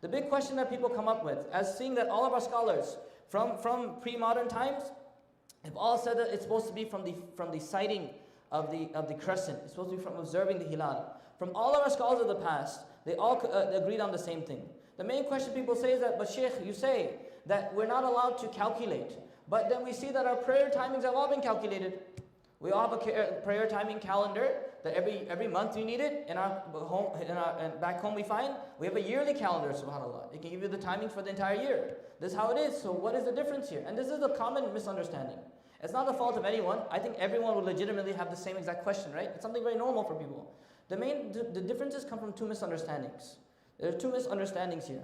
The big question that people come up with, as seeing that all of our scholars from pre-modern times have all said that it's supposed to be from the sighting of the crescent. It's supposed to be from observing the hilal. From all of our scholars of the past, they all agreed on the same thing. The main question people say is that, but Shaykh, you say that we're not allowed to calculate, but then we see that our prayer timings have all been calculated. We all have a prayer timing calendar that every month you need it. In our home, and back home we find we have a yearly calendar. Subhanallah, it can give you the timings for the entire year. This is how it is. So what is the difference here? And this is a common misunderstanding. It's not the fault of anyone. I think everyone would legitimately have the same exact question, right? It's something very normal for people. The differences come from two misunderstandings. There are two misunderstandings here.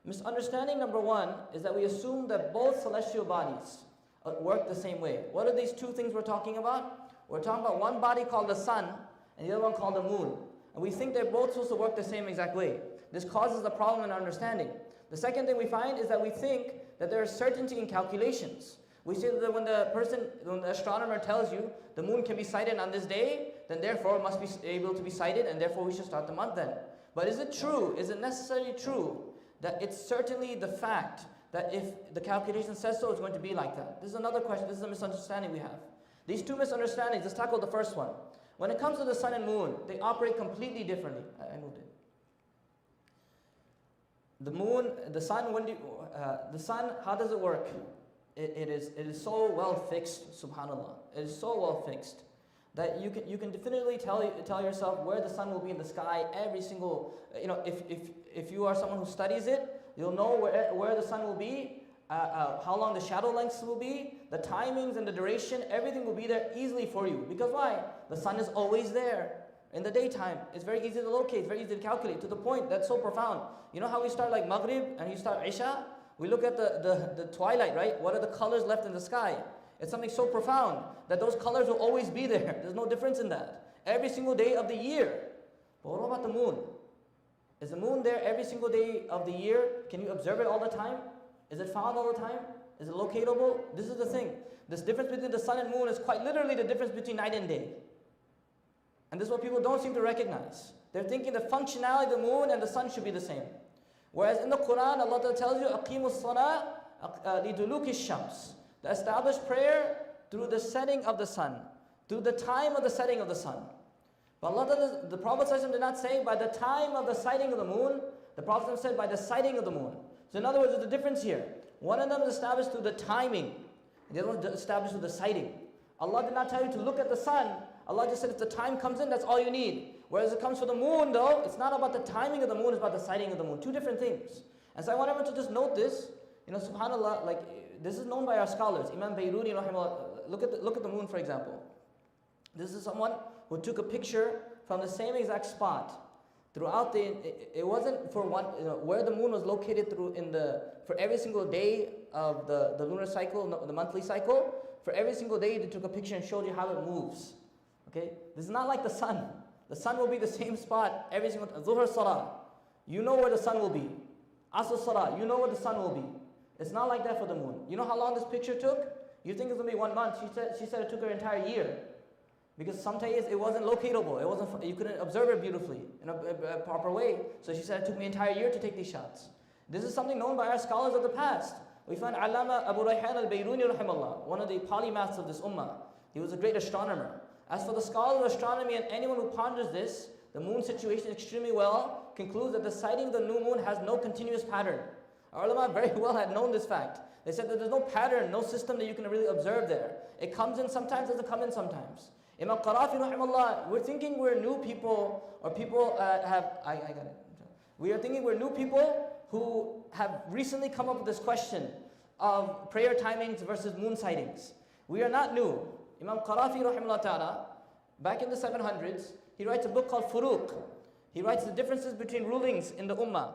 Misunderstanding number one is that we assume that both celestial bodies work the same way. What are these two things we're talking about? We're talking about one body called the sun and the other one called the moon. And we think they're both supposed to work the same exact way. This causes a problem in our understanding. The second thing we find is that we think that there is certainty in calculations. We say that when the astronomer tells you the moon can be sighted on this day, then therefore it must be able to be sighted, and therefore we should start the month then. But is it true? Is it necessarily true that it's certainly the fact that if the calculation says so, it's going to be like that? This is another question. This is a misunderstanding we have. These two misunderstandings, let's tackle the first one. When it comes to the sun and moon, they operate completely differently. I moved it. The moon, the sun, how does it work? It is so well fixed, subhanallah. It is so well fixed that you can definitively tell yourself where the sun will be in the sky every single, if you are someone who studies it, you'll know where the sun will be, how long the shadow lengths will be, the timings and the duration, everything will be there easily for you. Because why? The sun is always there. In the daytime, it's very easy to locate, it's very easy to calculate, to the point that's so profound. You know how we start like Maghrib and you start Isha? We look at the twilight, right? What are the colors left in the sky? It's something so profound that those colors will always be there. There's no difference in that. Every single day of the year. But what about the moon? Is the moon there every single day of the year? Can you observe it all the time? Is it found all the time? Is it locatable? This is the thing. This difference between the sun and moon is quite literally the difference between night and day. And this is what people don't seem to recognize. They're thinking the functionality of the moon and the sun should be the same. Whereas in the Quran, Allah tells you, أَقِيمُوا الصَّلَاةَ لِدُلُوكِ الشَّمْسِ. The established prayer through the setting of the sun, through the time of the setting of the sun. But Allah, the Prophet did not say by the time of the sighting of the moon. The Prophet said by the sighting of the moon. So in other words, there's a difference here. One of them is established through the timing, and the other one is established through the sighting. Allah did not tell you to look at the sun. Allah just said if the time comes in, that's all you need. Whereas it comes for the moon though, it's not about the timing of the moon, it's about the sighting of the moon. Two different things. And so I want everyone to just note this. SubhanAllah, like this is known by our scholars. Imam Bayruni, rahimahullah, look at the moon for example. This is someone who took a picture from the same exact spot. Throughout it wasn't for one, where the moon was located for every single day of the lunar cycle, the monthly cycle. For every single day, they took a picture and showed you how it moves. Okay, this is not like the sun. The sun will be the same spot every single time. Zuhr Salah, you know where the sun will be. Asr Salah, you know where the sun will be. It's not like that for the moon. You know how long this picture took? You think it's going to be 1 month. She said it took her an entire year. Because sometimes it wasn't locatable. You couldn't observe it beautifully in a proper way. So she said it took me an entire year to take these shots. This is something known by our scholars of the past. We find Allama Abu Rayhan al-Bayruni rahimahullah, one of the polymaths of this ummah. He was a great astronomer. As for the scholars of astronomy and anyone who ponders this, the moon situation extremely well, concludes that the sighting of the new moon has no continuous pattern. Our ulama very well had known this fact. They said that there's no pattern, no system that you can really observe there. It comes in sometimes, doesn't come in sometimes. Imam Qarafi rahimahullah, we're thinking we're new people, or people we are thinking we're new people who have recently come up with this question of prayer timings versus moon sightings. We are not new. Imam Qarafi rahimahullah ta'ala, back in the 700s, he writes a book called Furuq. He writes the differences between rulings in the ummah.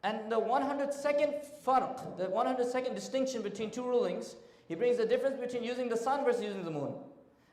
And the 102nd farq, the 102nd distinction between two rulings, he brings the difference between using the sun versus using the moon.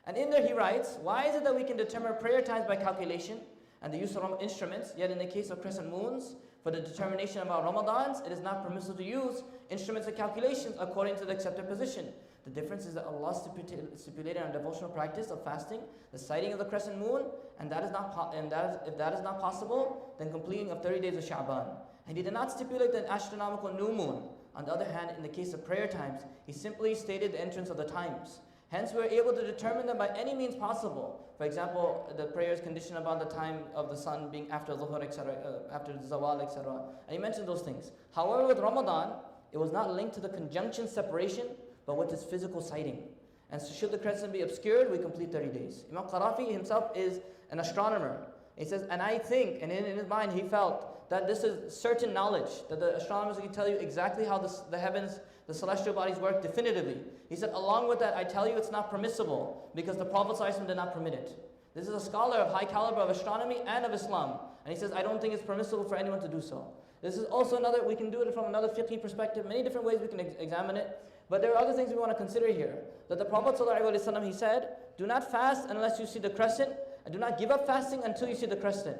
And in there he writes, why is it that we can determine prayer times by calculation and the use of instruments, yet in the case of crescent moons, for the determination of our Ramadans, it is not permissible to use instruments and calculations according to the accepted position. The difference is that Allah stipulated on devotional practice of fasting, the sighting of the crescent moon, and if that is not possible, then completing of 30 days of Sha'ban. And he did not stipulate an astronomical new moon. On the other hand, in the case of prayer times, he simply stated the entrance of the times. Hence, we are able to determine them by any means possible. For example, the prayer is conditioned upon the time of the sun being after Dhuhr, etc., after Zawal, etc. And he mentioned those things. However, with Ramadan, it was not linked to the conjunction separation, but with its physical sighting. And so should the crescent be obscured, we complete 30 days. Imam Qarafi himself is an astronomer. He says, and I think, and in his mind he felt that this is certain knowledge, that the astronomers can tell you exactly how the heavens, the celestial bodies work definitively. He said, along with that, I tell you it's not permissible because the Prophet ﷺ did not permit it. This is a scholar of high caliber of astronomy and of Islam. And he says, I don't think it's permissible for anyone to do so. This is also another, we can do it from another fiqhi perspective, many different ways we can examine it. But there are other things we want to consider here. That the Prophet ﷺ, he said, do not fast unless you see the crescent, and do not give up fasting until you see the crescent.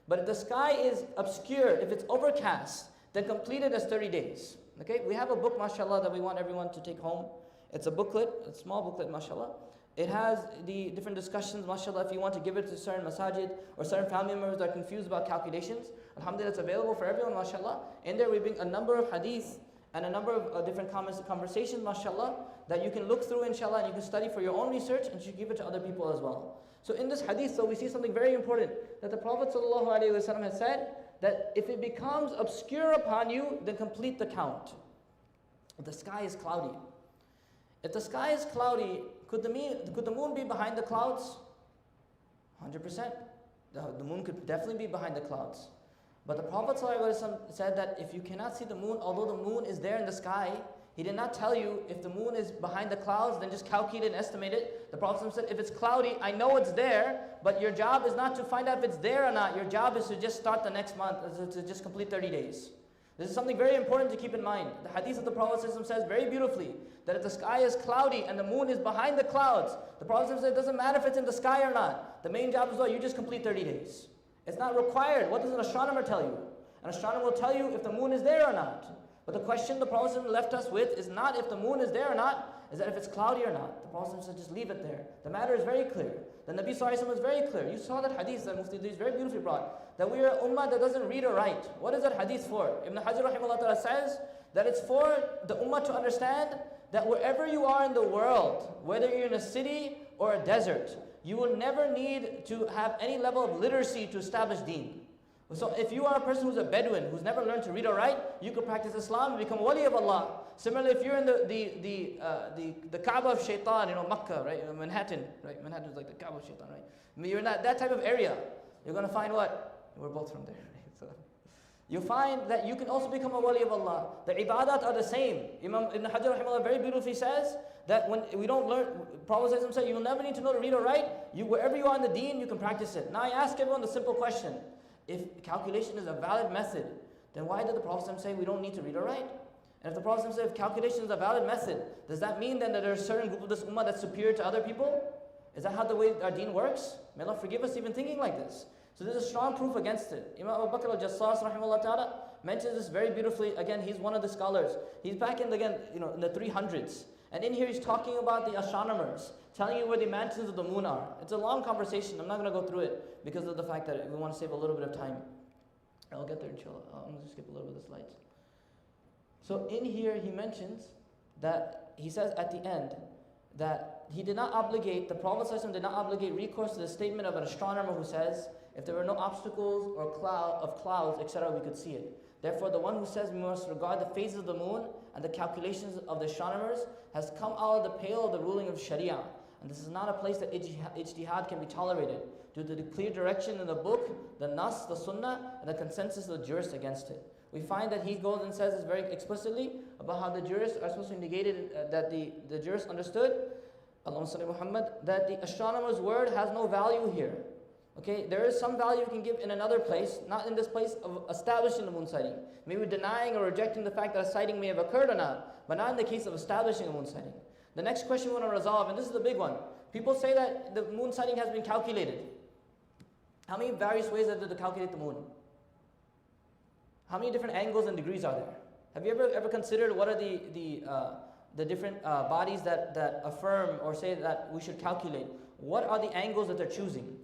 But if the sky is obscure, if it's overcast, then complete it as 30 days. Okay, we have a book, mashallah, that we want everyone to take home. It's a booklet, a small booklet, mashallah. It has the different discussions, mashallah, if you want to give it to certain masajid or certain family members that are confused about calculations. Alhamdulillah, it's available for everyone, mashallah. In there we bring a number of hadith and a number of different conversations, mashallah, that you can look through, inshallah, and you can study for your own research, and you should give it to other people as well. So in this hadith, so we see something very important, that the Prophet ﷺ has said, that if it becomes obscure upon you, then complete the count. If the sky is cloudy. If the sky is cloudy, could the moon be behind the clouds? 100%. The moon could definitely be behind the clouds. But the Prophet ﷺ said that if you cannot see the moon, although the moon is there in the sky, he did not tell you if the moon is behind the clouds, then just calculate and estimate it. The Prophet ﷺ said, if it's cloudy, I know it's there, but your job is not to find out if it's there or not. Your job is to just start the next month, to just complete 30 days. This is something very important to keep in mind. The hadith of the Prophet ﷺ says very beautifully that if the sky is cloudy and the moon is behind the clouds, the Prophet ﷺ said it doesn't matter if it's in the sky or not. The main job is you just complete 30 days. It's not required. What does an astronomer tell you? An astronomer will tell you if the moon is there or not. But the question the Prophet ﷺ left us with is not if the moon is there or not, is that if it's cloudy or not. The Prophet ﷺ said just leave it there. The matter is very clear. The Nabi ﷺ was very clear. You saw that hadith that Mufti Idris very beautifully brought, that we are an ummah that doesn't read or write. What is that hadith for? Ibn Hajar rahimahullah ta'ala says that it's for the ummah to understand that wherever you are in the world, whether you're in a city or a desert, you will never need to have any level of literacy to establish deen. So if you are a person who's a Bedouin, who's never learned to read or write, you could practice Islam and become a wali of Allah. Similarly, if you're in the Kaaba of Shaitan, Makkah, right, Manhattan, right? Manhattan is like the Kaaba of Shaitan, right? I mean, you're in that type of area, you're going to find what? We're both from there, right? So you find that you can also become a wali of Allah. The ibadat are the same. Imam Ibn Hajar rahimahullah very beautifully says that when we don't learn, Prophet said, you will never need to know to read or write. Wherever you are in the deen, you can practice it. Now I ask everyone the simple question. If calculation is a valid method, then why did the Prophet say we don't need to read or write? And if the Prophet said if calculation is a valid method, does that mean then that there's a certain group of this ummah that's superior to other people? Is that how the way our deen works? May Allah forgive us even thinking like this. So there's a strong proof against it. Imam Abu Bakr al-Jassas rahimahullah ta'ala mentions this very beautifully. Again, he's one of the scholars. He's back in the 300s. And in here he's talking about the astronomers, telling you where the mansions of the moon are. It's a long conversation. I'm not going to go through it because of the fact that we want to save a little bit of time. I'll get there inshallah. I'm going to skip a little bit of the slides. So in here he mentions that, he says at the end, that he did not obligate, the Prophet ﷺ did not obligate recourse to the statement of an astronomer who says, if there were no obstacles or clouds, etc., we could see it. Therefore, the one who says we must regard the phases of the moon and the calculations of the astronomers has come out of the pale of the ruling of Sharia. And this is not a place that ijtihad can be tolerated due to the clear direction in the book, the nas, the sunnah, and the consensus of the jurists against it. We find that he goes and says this very explicitly about how the jurists are supposed to negate it, that the jurists understood, Allahumma salli Muhammad, that the astronomer's word has no value here. Okay, there is some value you can give in another place, not in this place of establishing the moon sighting. Maybe denying or rejecting the fact that a sighting may have occurred or not, but not in the case of establishing a moon sighting. The next question we want to resolve, and this is the big one. People say that the moon sighting has been calculated. How many various ways are there to calculate the moon? How many different angles and degrees are there? Have you ever considered what are the different bodies that affirm or say that we should calculate? What are the angles that they're choosing?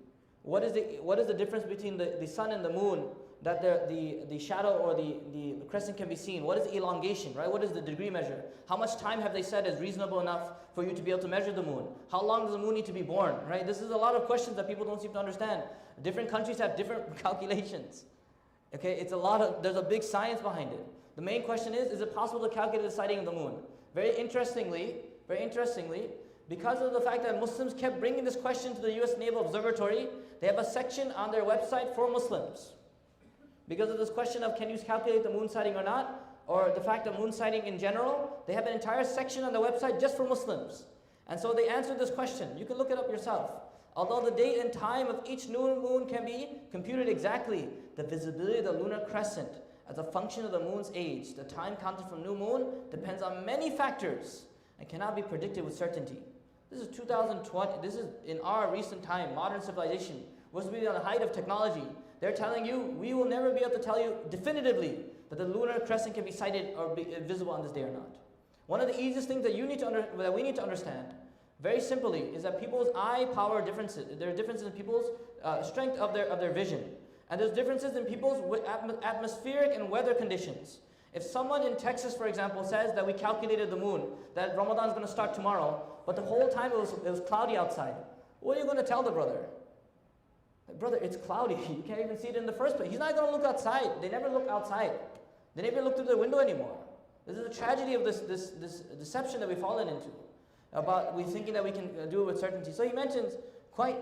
What is the difference between the sun and the moon that the shadow or the crescent can be seen? What is elongation, right? What is the degree measure? How much time have they said is reasonable enough for you to be able to measure the moon? How long does the moon need to be born, right? This is a lot of questions that people don't seem to understand. Different countries have different calculations. Okay, there's a big science behind it. The main question is it possible to calculate the sighting of the moon? Very interestingly, because of the fact that Muslims kept bringing this question to the US Naval Observatory, they have a section on their website for Muslims. Because of this question of can you calculate the moon sighting or not, or the fact of moon sighting in general, they have an entire section on the website just for Muslims. And so they answered this question. You can look it up yourself. Although the date and time of each new moon can be computed exactly, the visibility of the lunar crescent as a function of the moon's age, the time counted from new moon, depends on many factors and cannot be predicted with certainty. This is 2020, this is in our recent time, modern civilization. We're supposed to be on the height of technology. They're telling you, we will never be able to tell you definitively that the lunar crescent can be sighted or be visible on this day or not. One of the easiest things that we need to understand, very simply, is that people's eye power differences. There are differences in people's strength of their vision. And there's differences in people's atmospheric and weather conditions. If someone in Texas, for example, says that we calculated the moon, that Ramadan is going to start tomorrow, but the whole time it was cloudy outside, what are you going to tell the brother? Brother, it's cloudy. You can't even see it in the first place. He's not going to look outside. They never look outside. They never look through the window anymore. This is a tragedy of this deception that we've fallen into, about we thinking that we can do it with certainty. So he mentions quite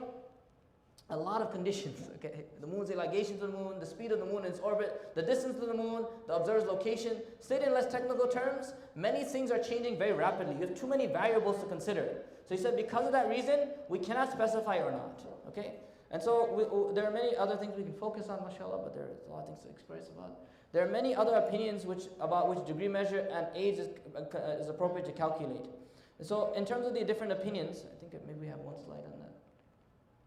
a lot of conditions. Okay? The moon's elongation to the moon, the speed of the moon in its orbit, the distance to the moon, the observer's location. Stated in less technical terms, many things are changing very rapidly. You have too many variables to consider. So he said because of that reason, we cannot specify or not. Okay? And so there are many other things we can focus on, mashallah, but there's a lot of things to express about. There are many other opinions about which degree measure and age is appropriate to calculate. And so in terms of the different opinions, I think maybe we have one slide on that.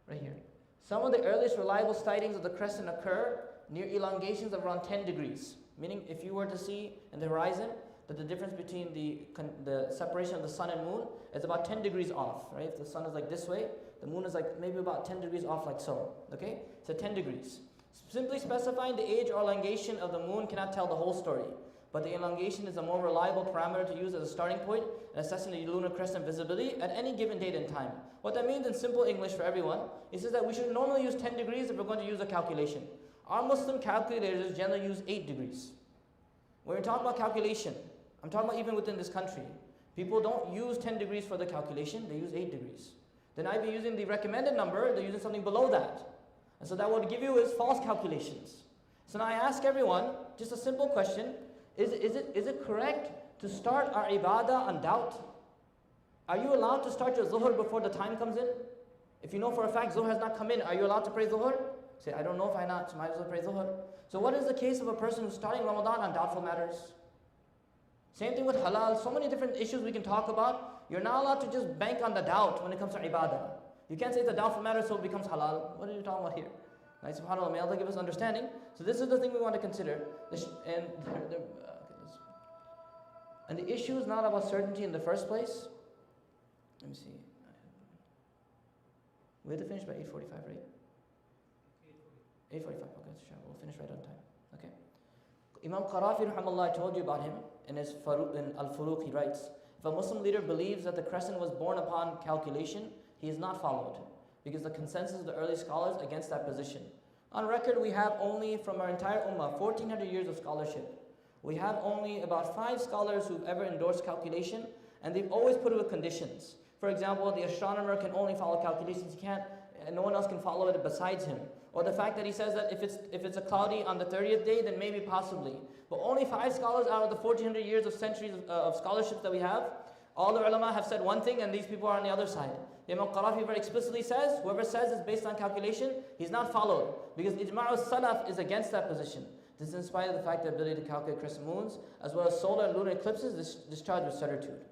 Right here. Some of the earliest reliable sightings of the crescent occur near elongations of around 10 degrees. Meaning if you were to see in the horizon that the difference between the separation of the sun and moon is about 10 degrees off, right? If the sun is like this way, the moon is like maybe about 10 degrees off like so, okay? So 10 degrees. Simply specifying the age or elongation of the moon cannot tell the whole story, but the elongation is a more reliable parameter to use as a starting point in assessing the lunar crescent visibility at any given date and time. What that means in simple English for everyone is that we should normally use 10 degrees if we're going to use a calculation. Our Muslim calculators generally use 8 degrees. When we're talking about calculation, I'm talking about even within this country, people don't use 10 degrees for the calculation, they use 8 degrees. Then I'd be using the recommended number, they're using something below that. And so that would give you is false calculations. So now I ask everyone, just a simple question, is it correct to start our ibadah on doubt? Are you allowed to start your zuhr before the time comes in? If you know for a fact zuhr has not come in, are you allowed to pray zuhr? Say, I don't know if I not, so might as well pray zuhr. So what is the case of a person who's starting Ramadan on doubtful matters? Same thing with halal, so many different issues we can talk about. You're not allowed to just bank on the doubt when it comes to ibadah. You can't say it's a doubtful matter so it becomes halal. What are you talking about here? Right, subhanAllah, may Allah give us understanding. So this is the thing we want to consider. And the issue is not about certainty in the first place. Let me see. We have to finish by 8:45, right? 8:45, okay, we'll finish right on time. Okay. Imam Qarafi, rahimahullah, I told you about him in Al-Furuq, he writes, if a Muslim leader believes that the crescent was born upon calculation, he is not followed, because the consensus of the early scholars against that position. On record, we have only from our entire ummah, 1400 years of scholarship, we have only about 5 scholars who've ever endorsed calculation, and they've always put it with conditions. For example, the astronomer can only follow calculations, he can't, and no one else can follow it besides him. Or the fact that he says that if it's a cloudy on the 30th day, then maybe possibly. But only 5 scholars out of the 1400 years of centuries of scholarships that we have, all the ulama have said one thing and these people are on the other side. Imam Qarafi very explicitly says, whoever says it's based on calculation, he's not followed. Because ijma'u salaf is against that position. This is in spite of the fact the ability to calculate crescent moons, as well as solar and lunar eclipses, discharged with certitude.